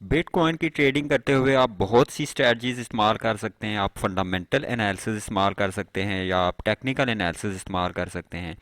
Bitcoin की trading करते हुए आप बहुत सी स्ट्रेटजीज इस्तेमाल कर सकते हैं। आप फंडामेंटल एनालिसिस इस्तेमाल कर सकते हैं या आप टेक्निकल एनालिसिस इस्तेमाल कर सकते हैं।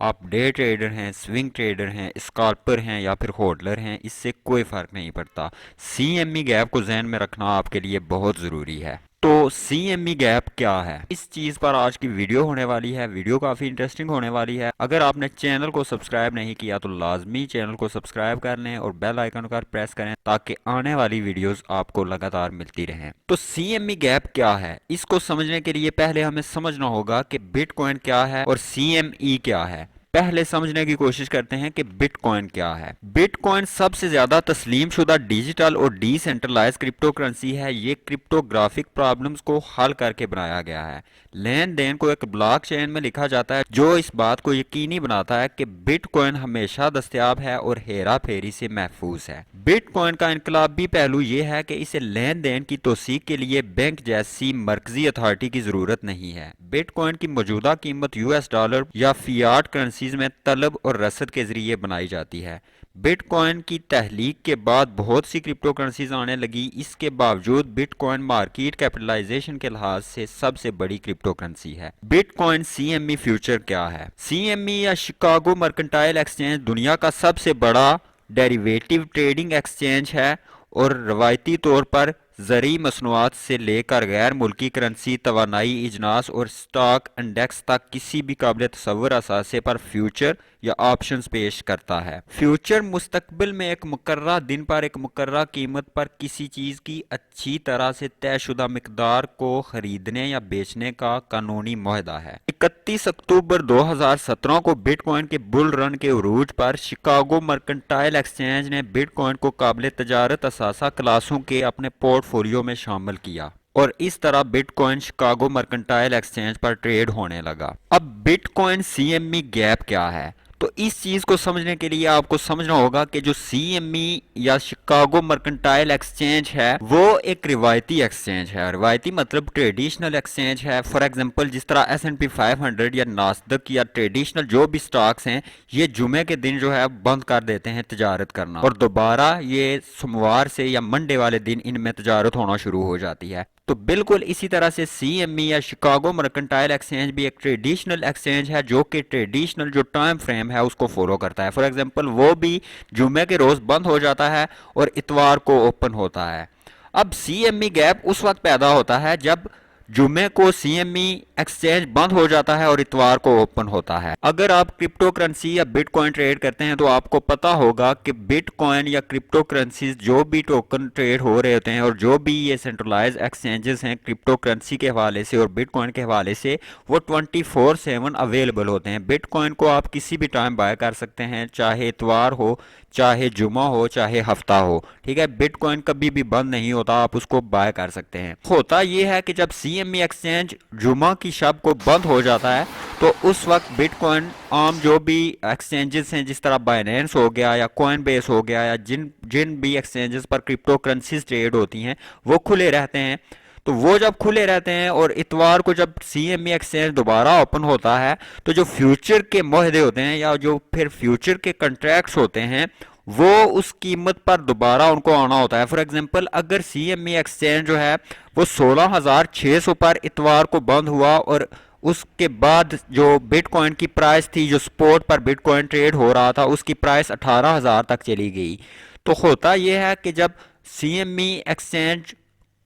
आप डे ट्रेडर हैं, स्विंग ट्रेडर हैं, स्कैल्पर हैं या फिर होल्डर हैं, इससे कोई फ़र्क नहीं पड़ता। सीएमई गैप को जहन में रखना आपके लिए बहुत ज़रूरी है। तो सीएमई गैप क्या है, इस चीज़ पर आज की वीडियो होने वाली है। वीडियो काफ़ी इंटरेस्टिंग होने वाली है। अगर आपने चैनल को सब्सक्राइब नहीं किया तो लाजमी चैनल को सब्सक्राइब कर लें और बेल आइकन पर प्रेस करें ताकि आने वाली वीडियोस आपको लगातार मिलती रहें। तो सीएमई गैप क्या है, इसको समझने के लिए पहले हमें समझना होगा कि बिटकॉइन क्या है और सीएमई क्या है। पहले समझने की कोशिश करते हैं कि बिटकॉइन क्या है। बिटकॉइन सबसे ज्यादा तस्लीम शुदा डिजिटल और डिसेंट्रलाइज क्रिप्टो करेंसी है। ये क्रिप्टोग्राफिक प्रॉब्लम्स को हल करके बनाया गया है। लेन देन को एक ब्लॉकचेन में लिखा जाता है जो इस बात को यकीनी बनाता है कि बिटकॉइन हमेशा दस्तयाब है और हेरा फेरी से महफूज है। बिटकॉइन का इनकलाबी पहलू यह है कि इसे लेन देन की तौसीक के लिए बैंक जैसी मरकजी अथॉरिटी की जरूरत नहीं है। बिटकॉइन की मौजूदा कीमत यूएस डॉलर या फियाट करेंसीज में तलब और रसद के जरिए बनाई जाती है। बिटकॉइन की तहलीक के बाद बहुत सी क्रिप्टो करेंसीज आने लगी। इसके बावजूद बिटकॉइन मार्केट कैपिटलाइजेशन के लिहाज से सबसे बड़ी क्रिप्टो करेंसी है। बिटकॉइन सीएमई फ्यूचर क्या है? सीएमई या शिकागो मर्केंटाइल एक्सचेंज दुनिया का सबसे बड़ा डेरिवेटिव ट्रेडिंग एक्सचेंज है और रवायती तौर पर ज़रूरी मसनूआत से लेकर गैर मुल्की करेंसी, तवानाई, इजनास और स्टॉक इंडेक्स तक किसी भी काबिल तसव्वुर असासे पर फ्यूचर या ऑप्शंस पेश करता है। फ्यूचर मुस्तकबिल में एक मुकर्रा दिन पर एक मुकर्रा कीमत पर किसी चीज़ की अच्छी तरह से तयशुदा मिकदार को खरीदने या बेचने का कानूनी मुआहदा है। 31 अक्टूबर 2017 को बिटकॉइन के बुल रन के उरूज पर शिकागो मर्केंटाइल एक्सचेंज ने बिटकॉइन को काबिल तजारत असासा क्लासों के अपने पोर्टफोलियो में शामिल किया और इस तरह बिटकॉइन शिकागो मर्केंटाइल एक्सचेंज पर ट्रेड होने लगा। अब बिटकॉइन सीएमई गैप क्या है? तो इस चीज को समझने के लिए आपको समझना होगा कि जो सीएमई या शिकागो मर्केंटाइल एक्सचेंज है वो एक रिवायती एक्सचेंज है। रिवायती मतलब ट्रेडिशनल एक्सचेंज है। फॉर एग्जांपल जिस तरह S&P 500 या नास्दक या ट्रेडिशनल जो भी स्टॉक्स हैं ये जुमे के दिन जो है बंद कर देते हैं तजारत करना और दोबारा ये सोमवार से या मंडे वाले दिन इनमें तजारत होना शुरू हो जाती है। तो बिल्कुल इसी तरह से सीएमई या शिकागो मर्केंटाइल एक्सचेंज भी एक ट्रेडिशनल एक्सचेंज है जो कि ट्रेडिशनल जो टाइम फ्रेम है उसको फॉलो करता है। फॉर एग्जांपल वो भी जुमे के रोज बंद हो जाता है और इतवार को ओपन होता है। अब सीएमई गैप उस वक्त पैदा होता है जब जुमे को सीएमई एक्सचेंज बंद हो जाता है और इतवार को ओपन होता है। अगर आप क्रिप्टो करेंसी या बिटकॉइन ट्रेड करते हैं तो आपको पता होगा कि बिटकॉइन या क्रिप्टो करेंसीज जो भी टोकन ट्रेड हो रहे होते हैं और जो भी ये सेंट्रलाइज एक्सचेंजेस हैं क्रिप्टो करेंसी के हवाले से और बिटकॉइन के हवाले से वो 24/7 अवेलेबल होते हैं। बिटकॉइन को आप किसी भी टाइम बाय कर सकते हैं, चाहे इतवार हो, चाहे जुमा हो, चाहे हफ्ता हो। ठीक है, बिटकॉइन कभी भी बंद नहीं होता, आप उसको बाय कर सकते हैं। होता यह है कि जब सीएमई एक्सचेंज जुमा की शब को बंद हो जाता है तो उस वक्त बिटकॉइन आम जो भी एक्सचेंजेस हैं जिस तरह बाइनेंस हो गया या कॉइन बेस हो गया या जिन जिन भी एक्सचेंजेस पर क्रिप्टो करेंसीज ट्रेड होती हैं वो खुले रहते हैं। तो वो जब खुले रहते हैं और इतवार को जब सीएमई एक्सचेंज दोबारा ओपन होता है तो जो फ्यूचर के मुआहदे होते हैं या जो फिर फ्यूचर के कॉन्ट्रैक्ट्स होते हैं वो उस कीमत पर दोबारा उनको आना होता है। फॉर एग्जांपल अगर सीएमई एक्सचेंज जो है वो 16,600 पर इतवार को बंद हुआ और उसके बाद जो बिटकॉइन की प्राइस थी, जो स्पॉट पर बिटकॉइन ट्रेड हो रहा था, उसकी प्राइस 18,000 तक चली गई। तो होता यह है कि जब सीएमई एक्सचेंज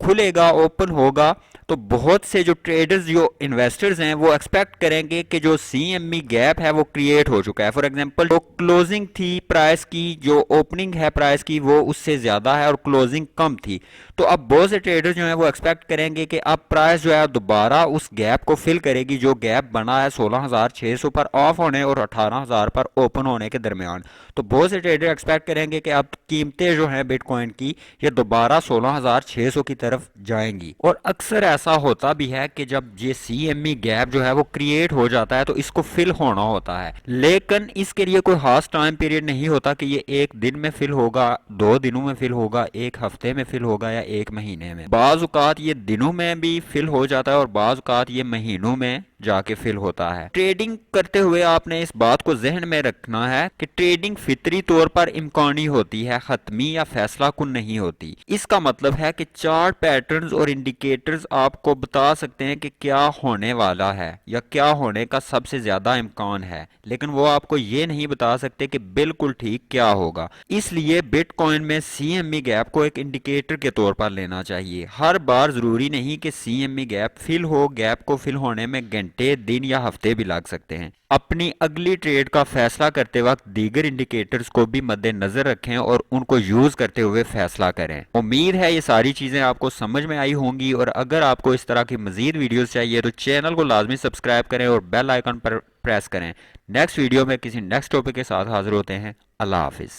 खुलेगा, ओपन होगा, तो बहुत से जो ट्रेडर्स जो इन्वेस्टर्स हैं वो एक्सपेक्ट करेंगे कि जो सीएमई गैप है वो क्रिएट हो चुका है। फॉर एग्जांपल जो क्लोजिंग थी प्राइस की, जो ओपनिंग है प्राइस की वो उससे ज़्यादा है और क्लोजिंग कम थी। तो अब बहुत से ट्रेडर्स जो हैं वो एक्सपेक्ट करेंगे कि अब प्राइस जो है दोबारा उस गैप को फिल करेगी जो गैप बना है 16,600 पर ऑफ होने और 18,000 पर ओपन होने के दरमियान। तो बहुत से ट्रेडर एक्सपेक्ट करेंगे कि अब कीमतें जो हैं बिटकॉइन की ये दोबारा 16,600 की तरफ जाएंगी। और अक्सर ऐसा होता भी है कि जब ये सीएमई गैप जो है वो क्रिएट हो जाता है तो इसको फिल होना होता है, लेकिन इसके लिए कोई खास टाइम पीरियड नहीं होता कि ये एक दिन में फिल होगा, 2 दिनों में फिल होगा, एक हफ्ते में फिल होगा या एक महीने में। बाज़ औक़ात ये दिनों में भी फिल हो जाता है और बाज़ औक़ात ये महीनों में जाके फिल होता है। ट्रेडिंग करते हुए आपने इस बात को जहन में रखना है कि ट्रेडिंग फितरी तौर पर इम्कानी होती है, खत्मी या फैसला कुन नहीं होती। इसका मतलब है कि चार्ट पैटर्न्स और इंडिकेटर्स आपको बता सकते हैं कि क्या होने वाला है या क्या होने का सबसे ज्यादा इम्कान है, लेकिन वो आपको ये नहीं बता सकते कि बिल्कुल ठीक क्या होगा। इसलिए बिटकॉइन में सीएमई गैप को एक इंडिकेटर के तौर पर लेना चाहिए। हर बार जरूरी नहीं कि सीएमई गैप फिल हो, गैप को फिल होने में घंटे, दिन या हफ्ते भी लग सकते हैं। अपनी अगली ट्रेड का फैसला करते वक्त दीगर इंडिकेटर्स को भी मद्देनजर रखें और उनको यूज करते हुए फैसला करें। उम्मीद है ये सारी चीजें आपको समझ में आई होंगी, और अगर आपको इस तरह की मजीद वीडियोस चाहिए तो चैनल को लाजमी सब्सक्राइब करें और बेल आइकन पर प्रेस करें। नेक्स्ट वीडियो में किसी नेक्स्ट टॉपिक के साथ हाजिर होते हैं। अल्लाह हाफिज।